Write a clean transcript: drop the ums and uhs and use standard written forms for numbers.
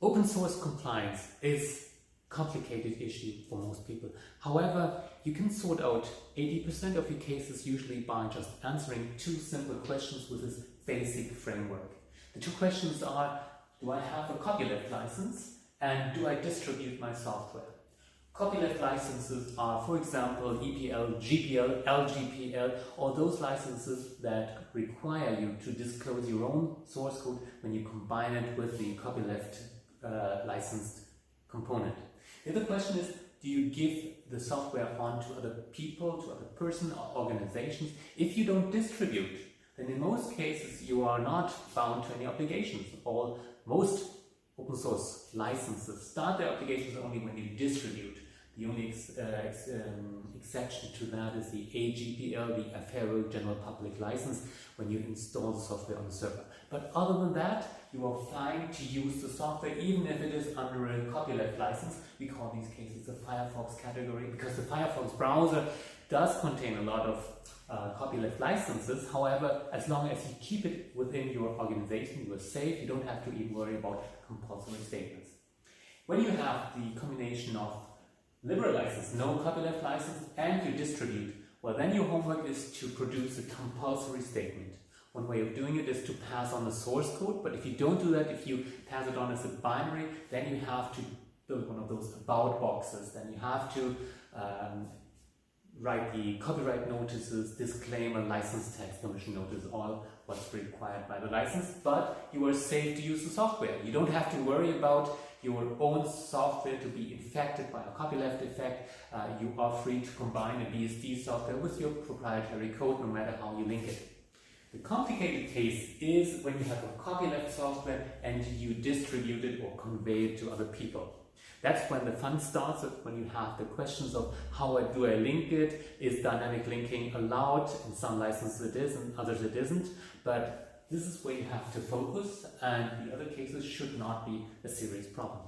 Open source compliance is a complicated issue for most people. However, you can sort out 80% of your cases usually by just answering two simple questions with this basic framework. The two questions are, do I have a copyleft license and do I distribute my software? Copyleft licenses are, for example, EPL, GPL, LGPL, or those licenses that require you to disclose your own source code when you combine it with the copyleft licensed component. The other question is, do you give the software on to other people, to other persons or organizations? If you don't distribute, then in most cases you are not bound to any obligations. Most open source licenses start their obligations only when you distribute. The only exception to that is the AGPL, the Affero General Public License, when you install the software on the server. But other than that, you are fine to use the software even if it is under a copyleft license. We call these cases the Firefox category because the Firefox browser does contain a lot of copyleft licenses. However, as long as you keep it within your organization, you are safe. You don't have to even worry about compulsory statements. When you have the combination of liberal license, no copyleft license, and you distribute, well, then your homework is to produce a compulsory statement. One way of doing it is to pass on the source code, but if you don't do that, if you pass it on as a binary, then you have to build one of those about boxes. Then you have to write the copyright notices, disclaimer, license text, permission notice, all what's required by the license, but you are safe to use the software. You don't have to worry about your own software to be infected by a copyleft effect. You are free to combine a BSD software with your proprietary code, no matter how you link it. The complicated case is when you have a copyleft software and you distribute it or convey it to other people. That's when the fun starts, when you have the questions of how do I link it, is dynamic linking allowed? In some licenses it is, and others it isn't. But this is where you have to focus, and the other cases should not be a serious problem.